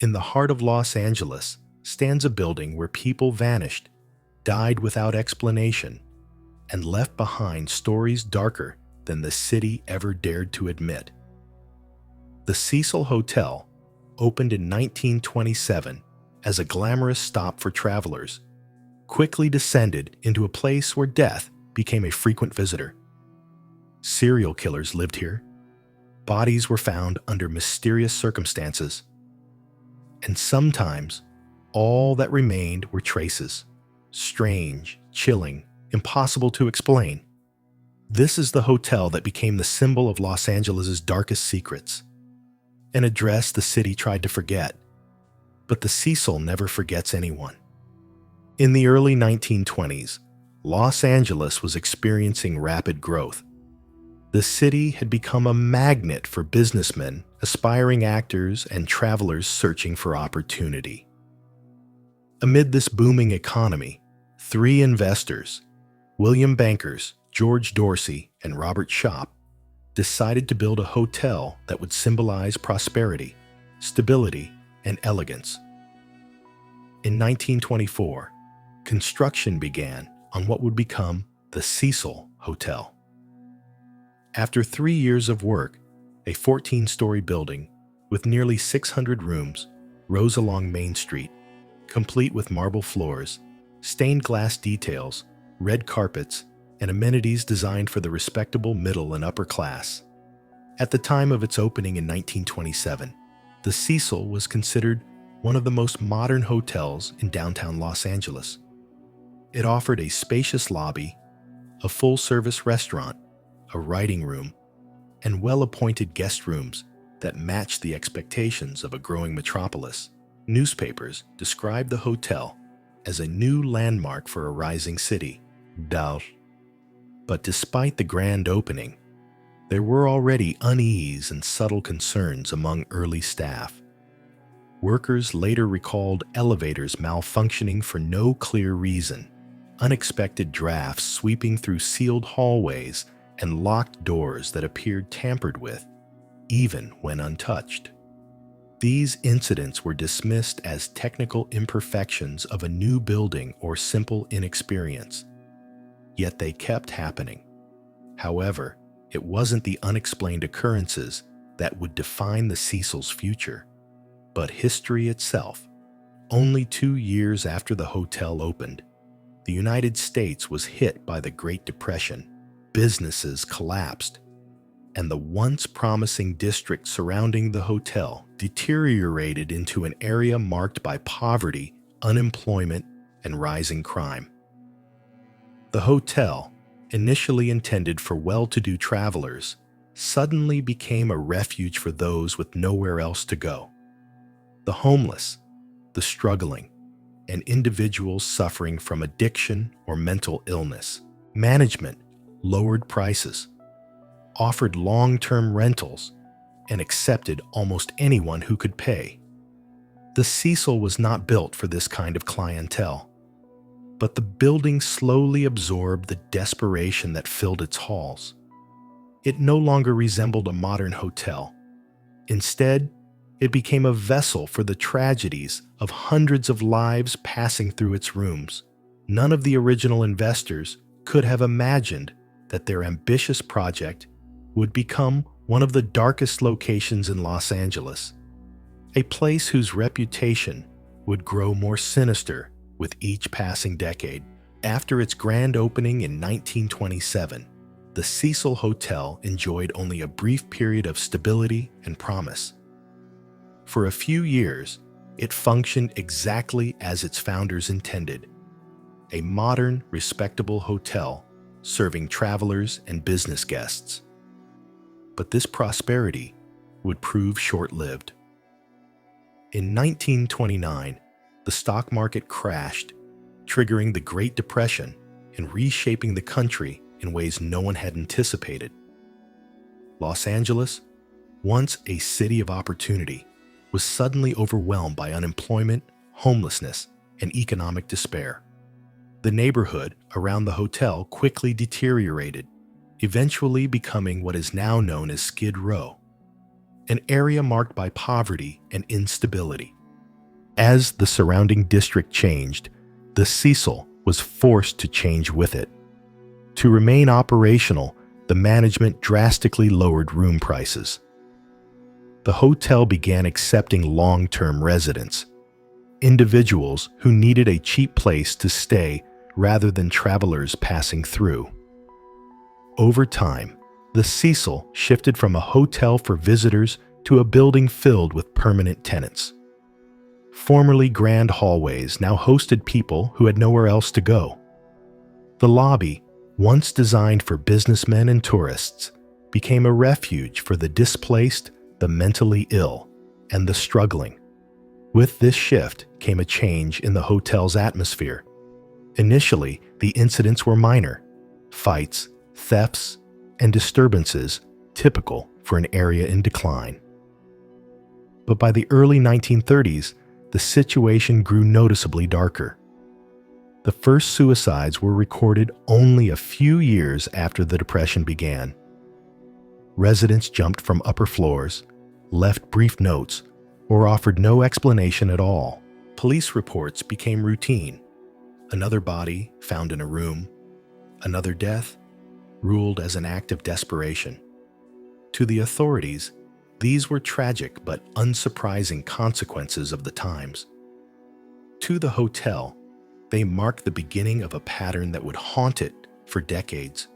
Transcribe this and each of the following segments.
In the heart of Los Angeles stands a building where people vanished, died without explanation, and left behind stories darker than the city ever dared to admit. The Cecil Hotel opened in 1927 as a glamorous stop for travelers, quickly descended into a place where death became a frequent visitor. Serial killers lived here. Bodies were found under mysterious circumstances. And sometimes, all that remained were traces. Strange, chilling, impossible to explain. This is the hotel that became the symbol of Los Angeles' darkest secrets. An address the city tried to forget. But the Cecil never forgets anyone. In the early 1920s, Los Angeles was experiencing rapid growth. The city had become a magnet for businessmen, aspiring actors, and travelers searching for opportunity. Amid this booming economy, three investors, William Bankers, George Dorsey, and Robert Schopp, decided to build a hotel that would symbolize prosperity, stability, and elegance. In 1924, construction began on what would become the Cecil Hotel. After 3 years of work, a 14-story building with nearly 600 rooms rose along Main Street, complete with marble floors, stained glass details, red carpets, and amenities designed for the respectable middle and upper class. At the time of its opening in 1927, the Cecil was considered one of the most modern hotels in downtown Los Angeles. It offered a spacious lobby, a full-service restaurant, a writing room, and well-appointed guest rooms that matched the expectations of a growing metropolis. Newspapers described the hotel as a new landmark for a rising city. But despite the grand opening, there were already unease and subtle concerns among early staff. Workers later recalled elevators malfunctioning for no clear reason, unexpected drafts sweeping through sealed hallways, and locked doors that appeared tampered with, even when untouched. These incidents were dismissed as technical imperfections of a new building or simple inexperience. Yet they kept happening. However, it wasn't the unexplained occurrences that would define the Cecil's future, but history itself. Only 2 years after the hotel opened, the United States was hit by the Great Depression. Businesses collapsed, and the once promising district surrounding the hotel deteriorated into an area marked by poverty, unemployment, and rising crime. The hotel, initially intended for well-to-do travelers, suddenly became a refuge for those with nowhere else to go. The homeless, the struggling, and individuals suffering from addiction or mental illness. Management lowered prices, offered long-term rentals, and accepted almost anyone who could pay. The Cecil was not built for this kind of clientele, but the building slowly absorbed the desperation that filled its halls. It no longer resembled a modern hotel. Instead, it became a vessel for the tragedies of hundreds of lives passing through its rooms. None of the original investors could have imagined that their ambitious project would become one of the darkest locations in Los Angeles, a place whose reputation would grow more sinister with each passing decade. After its grand opening in 1927, the Cecil Hotel enjoyed only a brief period of stability and promise. For a few years, it functioned exactly as its founders intended, a modern, respectable hotel serving travelers and business guests. But this prosperity would prove short-lived. In 1929, the stock market crashed, triggering the Great Depression and reshaping the country in ways no one had anticipated. Los Angeles, once a city of opportunity, was suddenly overwhelmed by unemployment, homelessness, and economic despair. The neighborhood around the hotel quickly deteriorated, eventually becoming what is now known as Skid Row, an area marked by poverty and instability. As the surrounding district changed, the Cecil was forced to change with it. To remain operational, the management drastically lowered room prices. The hotel began accepting long-term residents, individuals who needed a cheap place to stay rather than travelers passing through. Over time, the Cecil shifted from a hotel for visitors to a building filled with permanent tenants. Formerly grand hallways now hosted people who had nowhere else to go. The lobby, once designed for businessmen and tourists, became a refuge for the displaced, the mentally ill, and the struggling. With this shift came a change in the hotel's atmosphere. Initially, the incidents were minor: fights, thefts, and disturbances typical for an area in decline. But by the early 1930s, the situation grew noticeably darker. The first suicides were recorded only a few years after the Depression began. Residents jumped from upper floors, left brief notes, or offered no explanation at all. Police reports became routine. Another body found in a room, another death, ruled as an act of desperation. To the authorities, these were tragic but unsurprising consequences of the times. To the hotel, they marked the beginning of a pattern that would haunt it for decades.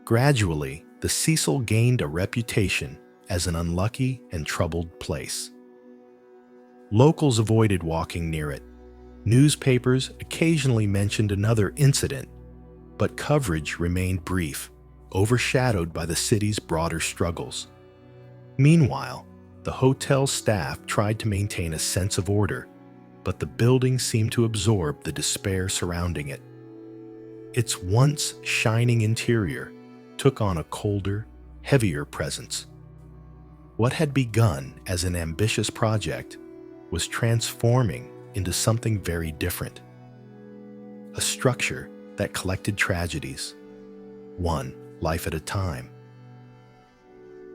Gradually, the Cecil gained a reputation as an unlucky and troubled place. Locals avoided walking near it. Newspapers occasionally mentioned another incident, but coverage remained brief, overshadowed by the city's broader struggles. Meanwhile, the hotel staff tried to maintain a sense of order, but the building seemed to absorb the despair surrounding it. Its once shining interior took on a colder, heavier presence. What had begun as an ambitious project was transforming into something very different. A structure that collected tragedies, one life at a time.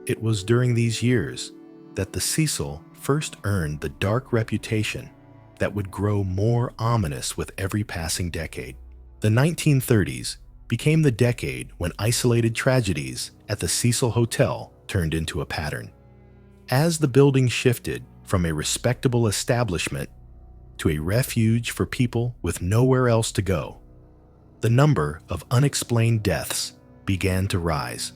It was during these years that the Cecil first earned the dark reputation that would grow more ominous with every passing decade. The 1930s became the decade when isolated tragedies at the Cecil Hotel turned into a pattern. As the building shifted from a respectable establishment to a refuge for people with nowhere else to go, the number of unexplained deaths began to rise.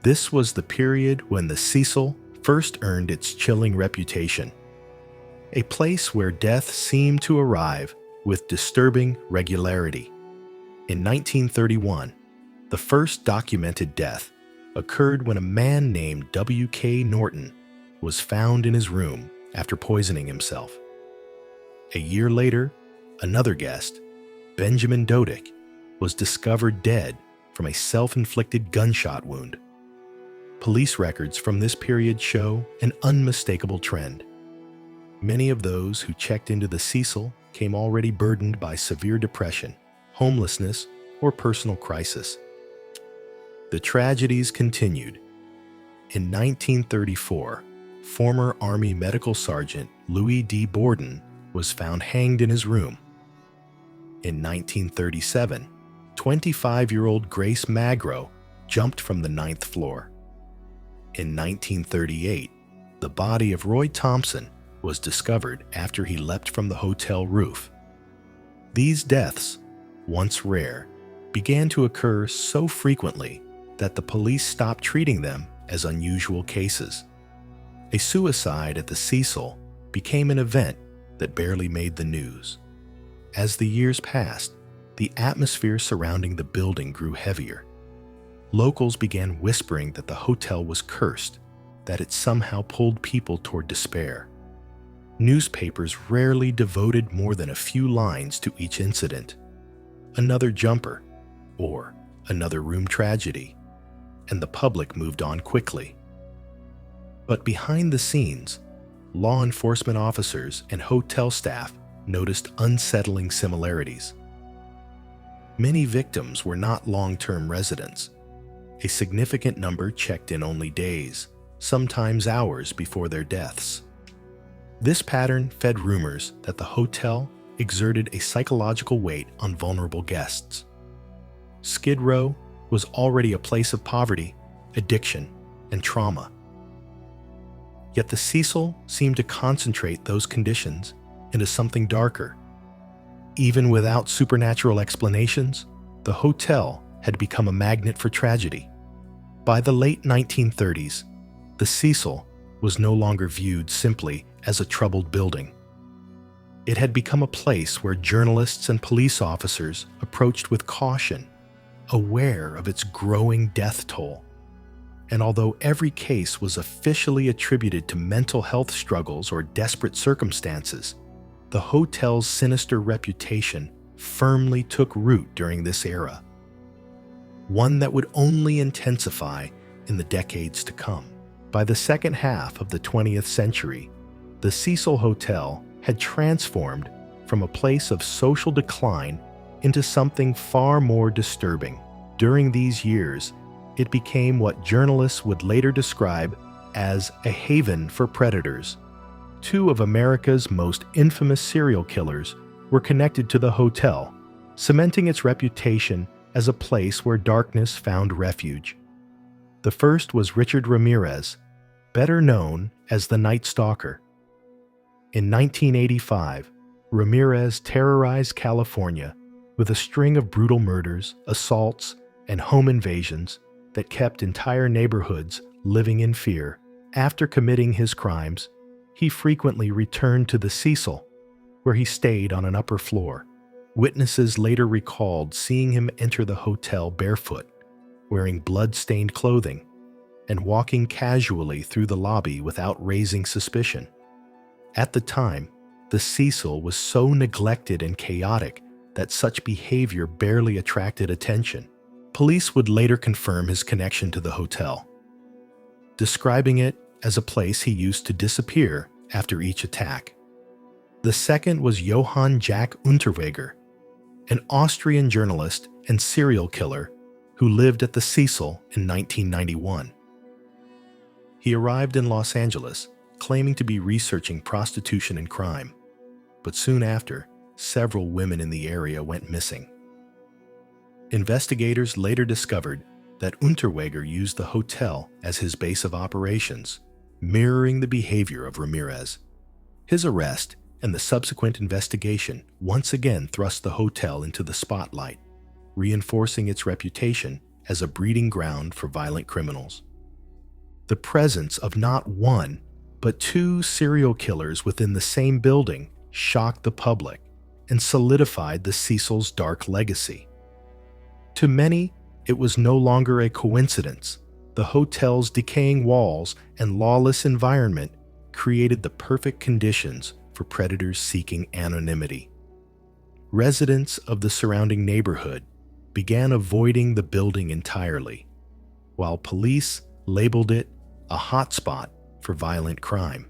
This was the period when the Cecil first earned its chilling reputation, a place where death seemed to arrive with disturbing regularity. In 1931, the first documented death occurred when a man named W.K. Norton was found in his room after poisoning himself. A year later, another guest, Benjamin Dodick, was discovered dead from a self-inflicted gunshot wound. Police records from this period show an unmistakable trend. Many of those who checked into the Cecil came already burdened by severe depression, homelessness, or personal crisis. The tragedies continued. In 1934, former Army Medical Sergeant Louis D. Borden was found hanged in his room. In 1937, 25-year-old Grace Magro jumped from the 9th floor. In 1938, the body of Roy Thompson was discovered after he leapt from the hotel roof. These deaths, once rare, began to occur so frequently that the police stopped treating them as unusual cases. A suicide at the Cecil became an event that barely made the news. As the years passed, the atmosphere surrounding the building grew heavier. Locals began whispering that the hotel was cursed, that it somehow pulled people toward despair. Newspapers rarely devoted more than a few lines to each incident. Another jumper, or another room tragedy, and the public moved on quickly. But behind the scenes, law enforcement officers and hotel staff noticed unsettling similarities. Many victims were not long-term residents. A significant number checked in only days, sometimes hours before their deaths. This pattern fed rumors that the hotel exerted a psychological weight on vulnerable guests. Skid Row was already a place of poverty, addiction, and trauma. Yet the Cecil seemed to concentrate those conditions into something darker. Even without supernatural explanations, the hotel had become a magnet for tragedy. By the late 1930s, the Cecil was no longer viewed simply as a troubled building. It had become a place where journalists and police officers approached with caution, aware of its growing death toll. And although every case was officially attributed to mental health struggles or desperate circumstances, the hotel's sinister reputation firmly took root during this era, one that would only intensify in the decades to come. By the second half of the 20th century, the Cecil Hotel had transformed from a place of social decline into something far more disturbing. During these years, it became what journalists would later describe as a haven for predators. Two of America's most infamous serial killers were connected to the hotel, cementing its reputation as a place where darkness found refuge. The first was Richard Ramirez, better known as the Night Stalker. In 1985, Ramirez terrorized California with a string of brutal murders, assaults, and home invasions that kept entire neighborhoods living in fear. After committing his crimes, he frequently returned to the Cecil, where he stayed on an upper floor. Witnesses later recalled seeing him enter the hotel barefoot, wearing blood-stained clothing, and walking casually through the lobby without raising suspicion. At the time, the Cecil was so neglected and chaotic that such behavior barely attracted attention. Police would later confirm his connection to the hotel, describing it as a place he used to disappear after each attack. The second was Johann Jack Unterweger, an Austrian journalist and serial killer who lived at the Cecil in 1991. He arrived in Los Angeles claiming to be researching prostitution and crime, but soon after, several women in the area went missing. Investigators later discovered that Unterweger used the hotel as his base of operations, mirroring the behavior of Ramirez. His arrest and the subsequent investigation once again thrust the hotel into the spotlight, reinforcing its reputation as a breeding ground for violent criminals. The presence of not one, but two serial killers within the same building shocked the public and solidified the Cecil's dark legacy. To many, it was no longer a coincidence. The hotel's decaying walls and lawless environment created the perfect conditions for predators seeking anonymity. Residents of the surrounding neighborhood began avoiding the building entirely, while police labeled it a hotspot for violent crime.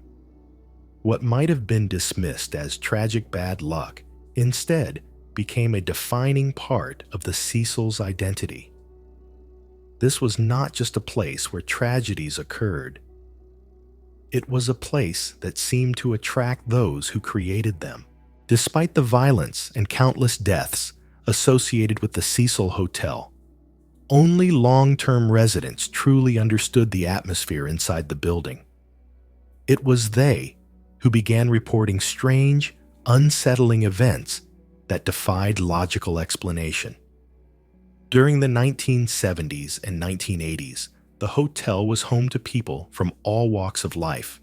What might have been dismissed as tragic bad luck instead became a defining part of the Cecil's identity. This was not just a place where tragedies occurred. It was a place that seemed to attract those who created them. Despite the violence and countless deaths associated with the Cecil Hotel, only long-term residents truly understood the atmosphere inside the building. It was they who began reporting strange, unsettling events that defied logical explanation. During the 1970s and 1980s, the hotel was home to people from all walks of life: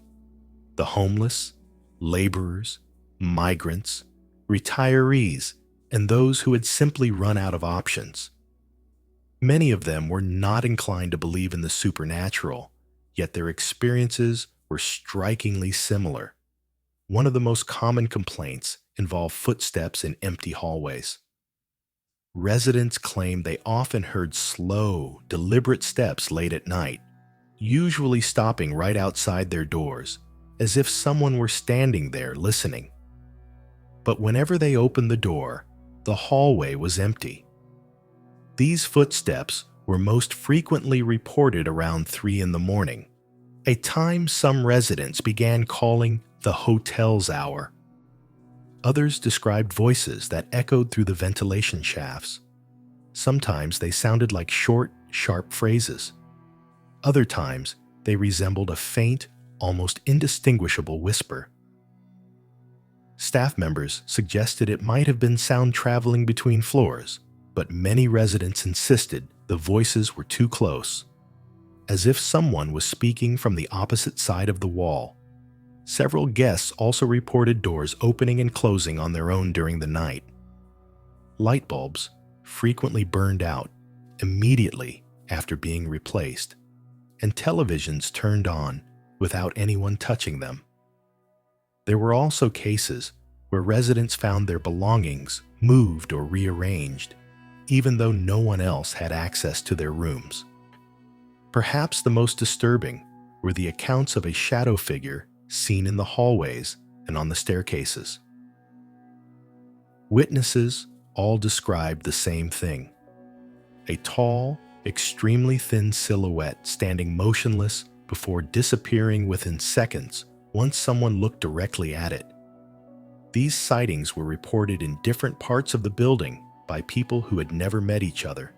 the homeless, laborers, migrants, retirees, and those who had simply run out of options. Many of them were not inclined to believe in the supernatural, yet their experiences were strikingly similar. One of the most common complaints involved footsteps in empty hallways. Residents claimed they often heard slow, deliberate steps late at night, usually stopping right outside their doors, as if someone were standing there listening. But whenever they opened the door, the hallway was empty. These footsteps were most frequently reported around 3 in the morning, a time some residents began calling the hotel's hour. Others described voices that echoed through the ventilation shafts. Sometimes they sounded like short, sharp phrases. Other times, they resembled a faint, almost indistinguishable whisper. Staff members suggested it might have been sound traveling between floors, but many residents insisted the voices were too close, as if someone was speaking from the opposite side of the wall. Several guests also reported doors opening and closing on their own during the night. Light bulbs frequently burned out immediately after being replaced, and televisions turned on without anyone touching them. There were also cases where residents found their belongings moved or rearranged, even though no one else had access to their rooms. Perhaps the most disturbing were the accounts of a shadow figure seen in the hallways and on the staircases. Witnesses all described the same thing: a tall, extremely thin silhouette standing motionless before disappearing within seconds once someone looked directly at it. These sightings were reported in different parts of the building by people who had never met each other.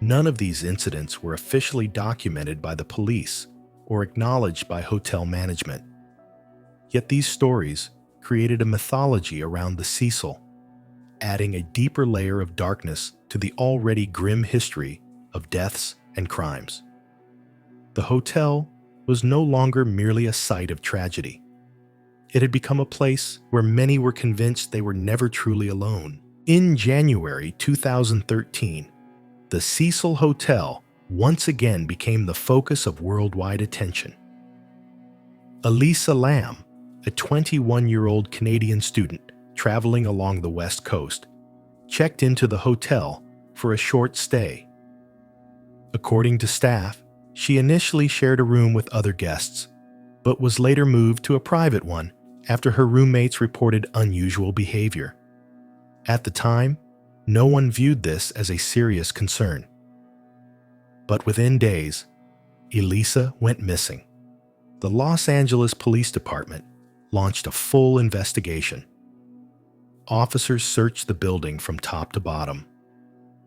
None of these incidents were officially documented by the police or acknowledged by hotel management. Yet these stories created a mythology around the Cecil, adding a deeper layer of darkness to the already grim history of deaths and crimes. The hotel was no longer merely a site of tragedy. It had become a place where many were convinced they were never truly alone. In January 2013, the Cecil Hotel once again became the focus of worldwide attention. Elisa Lam, a 21-year-old Canadian student traveling along the West Coast, checked into the hotel for a short stay. According to staff, she initially shared a room with other guests, but was later moved to a private one after her roommates reported unusual behavior. At the time, no one viewed this as a serious concern. But within days, Elisa went missing. The Los Angeles Police Department launched a full investigation. Officers searched the building from top to bottom.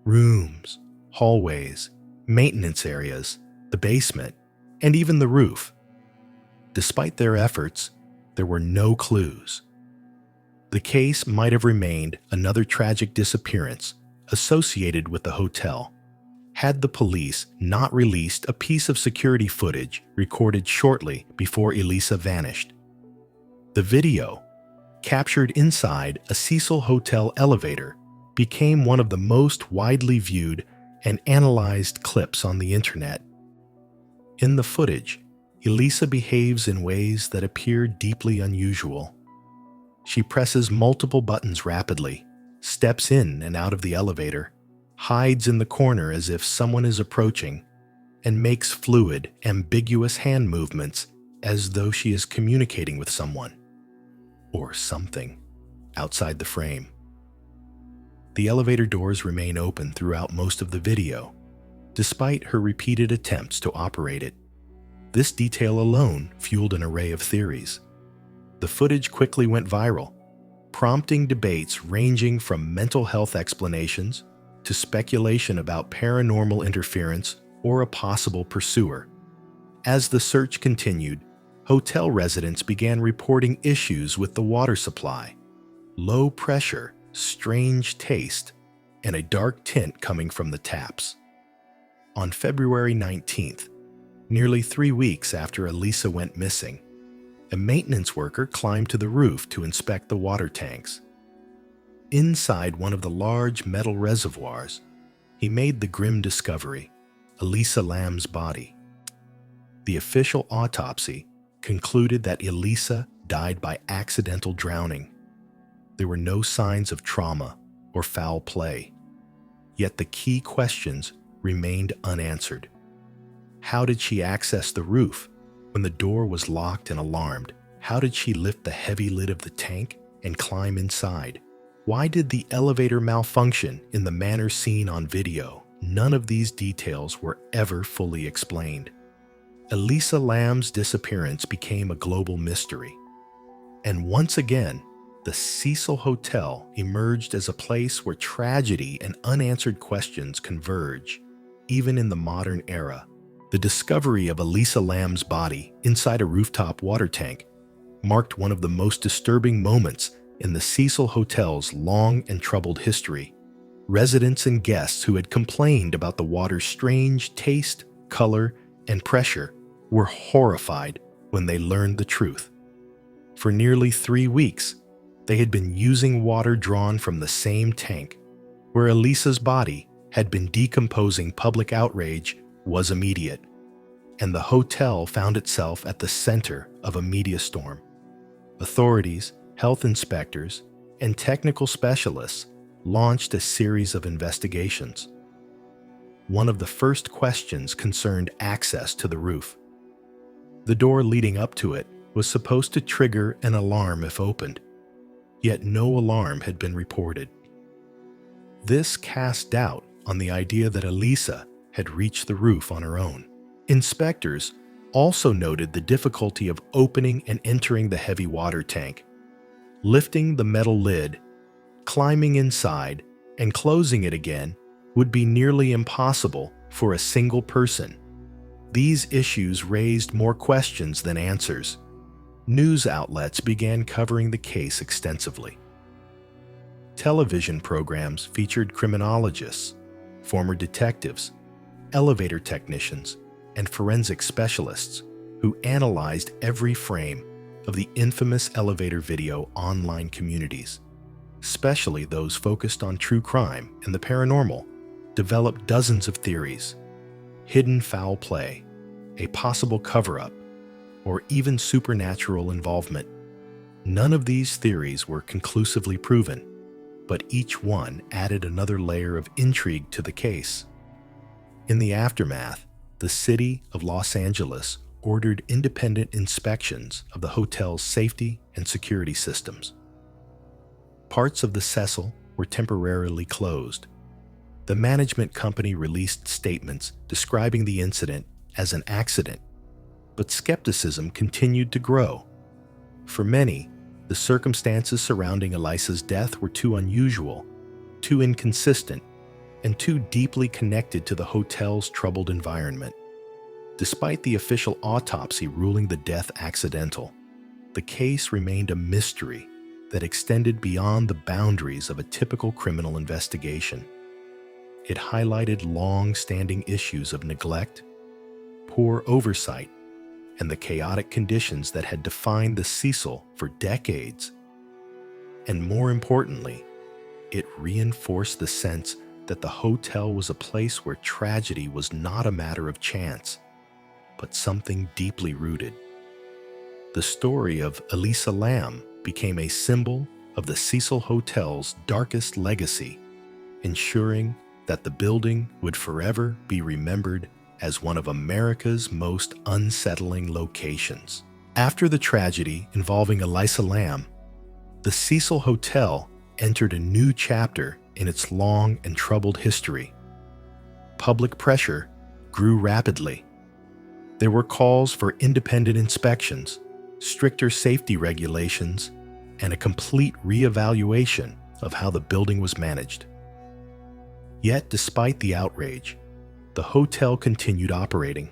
Rooms, hallways, maintenance areas, the basement, and even the roof. Despite their efforts, there were no clues. The case might have remained another tragic disappearance associated with the hotel, had the police not released a piece of security footage recorded shortly before Elisa vanished. The video, captured inside a Cecil Hotel elevator, became one of the most widely viewed and analyzed clips on the internet. In the footage, Elisa behaves in ways that appear deeply unusual. She presses multiple buttons rapidly, steps in and out of the elevator, hides in the corner as if someone is approaching, and makes fluid, ambiguous hand movements as though she is communicating with someone or something outside the frame. The elevator doors remain open throughout most of the video, despite her repeated attempts to operate it. This detail alone fueled an array of theories. The footage quickly went viral, prompting debates ranging from mental health explanations to speculation about paranormal interference or a possible pursuer. As the search continued, hotel residents began reporting issues with the water supply, low pressure, strange taste, and a dark tint coming from the taps. On February 19th, nearly 3 weeks after Elisa went missing, a maintenance worker climbed to the roof to inspect the water tanks. Inside one of the large metal reservoirs, he made the grim discovery: Elisa Lam's body. The official autopsy concluded that Elisa died by accidental drowning. There were no signs of trauma or foul play. Yet the key questions remained unanswered. How did she access the roof when the door was locked and alarmed? How did she lift the heavy lid of the tank and climb inside? Why did the elevator malfunction in the manner seen on video? None of these details were ever fully explained. Elisa Lam's disappearance became a global mystery. And once again, the Cecil Hotel emerged as a place where tragedy and unanswered questions converge, even in the modern era. The discovery of Elisa Lam's body inside a rooftop water tank marked one of the most disturbing moments in the Cecil Hotel's long and troubled history. Residents and guests who had complained about the water's strange taste, color, and pressure were horrified when they learned the truth. For nearly 3 weeks, they had been using water drawn from the same tank. Where Elisa's body had been decomposing, public outrage was immediate, and the hotel found itself at the center of a media storm. Authorities, health inspectors, and technical specialists launched a series of investigations. One of the first questions concerned access to the roof. The door leading up to it was supposed to trigger an alarm if opened, yet no alarm had been reported. This cast doubt on the idea that Elisa had reached the roof on her own. Inspectors also noted the difficulty of opening and entering the heavy water tank. Lifting the metal lid, climbing inside, and closing it again would be nearly impossible for a single person. These issues raised more questions than answers. News outlets began covering the case extensively. Television programs featured criminologists, former detectives, elevator technicians, and forensic specialists who analyzed every frame of the infamous elevator video online communities, especially those focused on true crime and the paranormal, developed dozens of theories: hidden foul play, a possible cover-up, or even supernatural involvement. None of these theories were conclusively proven, but each one added another layer of intrigue to the case. In the aftermath, the city of Los Angeles ordered independent inspections of the hotel's safety and security systems. Parts of the Cecil were temporarily closed. The management company released statements describing the incident as an accident, but skepticism continued to grow. For many, the circumstances surrounding Elisa's death were too unusual, too inconsistent, and too deeply connected to the hotel's troubled environment. Despite the official autopsy ruling the death accidental, the case remained a mystery that extended beyond the boundaries of a typical criminal investigation. It highlighted long-standing issues of neglect, poor oversight, and the chaotic conditions that had defined the Cecil for decades. And more importantly, it reinforced the sense that the hotel was a place where tragedy was not a matter of chance, but something deeply rooted. The story of Elisa Lam became a symbol of the Cecil Hotel's darkest legacy, ensuring that the building would forever be remembered as one of America's most unsettling locations. After the tragedy involving Elisa Lam, the Cecil Hotel entered a new chapter in its long and troubled history. Public pressure grew rapidly. There were calls for independent inspections, stricter safety regulations, and a complete reevaluation of how the building was managed. Yet, despite the outrage, the hotel continued operating.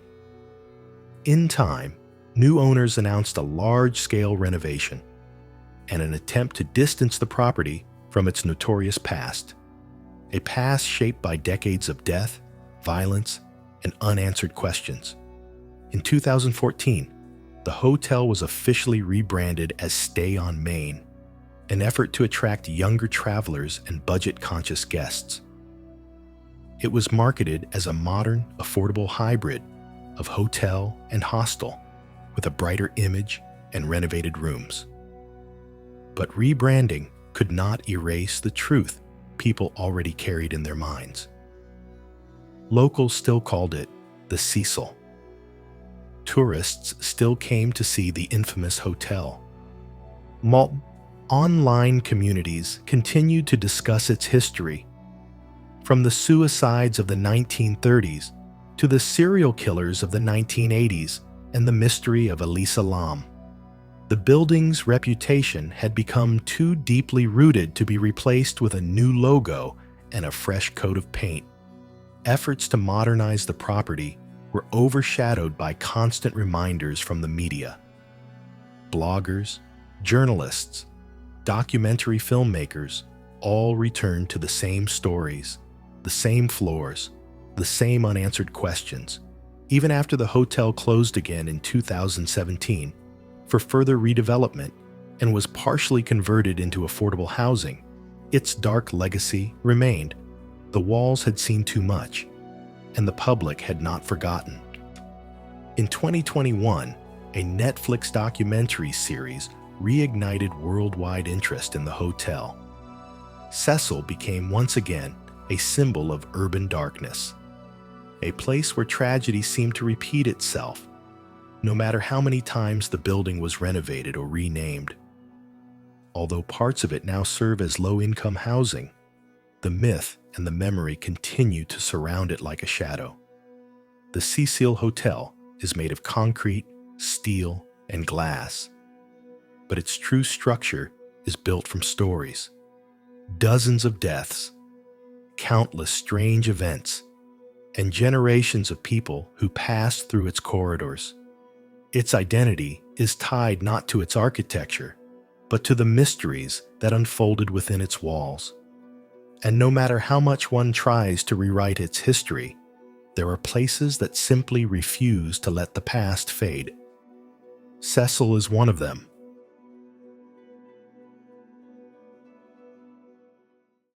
In time, new owners announced a large-scale renovation and an attempt to distance the property from its notorious past, a past shaped by decades of death, violence, and unanswered questions. In 2014, the hotel was officially rebranded as Stay on Main, an effort to attract younger travelers and budget-conscious guests. It was marketed as a modern, affordable hybrid of hotel and hostel, with a brighter image and renovated rooms. But rebranding could not erase the truth people already carried in their minds. Locals still called it the Cecil. Tourists still came to see the infamous hotel. Online communities continued to discuss its history, from the suicides of the 1930s to the serial killers of the 1980s and the mystery of Elisa Lam. The building's reputation had become too deeply rooted to be replaced with a new logo and a fresh coat of paint. Efforts to modernize the property were overshadowed by constant reminders from the media. Bloggers, journalists, documentary filmmakers all returned to the same stories, the same floors, the same unanswered questions, even after the hotel closed again in 2017 for further redevelopment and was partially converted into affordable housing. Its dark legacy remained. The walls had seen too much, and the public had not forgotten. In 2021, a Netflix documentary series reignited worldwide interest in the hotel. Cecil became once again a symbol of urban darkness, a place where tragedy seemed to repeat itself, no matter how many times the building was renovated or renamed. Although parts of it now serve as low-income housing, the myth and the memory continue to surround it like a shadow. The Cecil Hotel is made of concrete, steel, and glass, but its true structure is built from stories. Dozens of deaths, countless strange events, and generations of people who passed through its corridors. Its identity is tied not to its architecture, but to the mysteries that unfolded within its walls. And no matter how much one tries to rewrite its history, there are places that simply refuse to let the past fade. Cecil is one of them.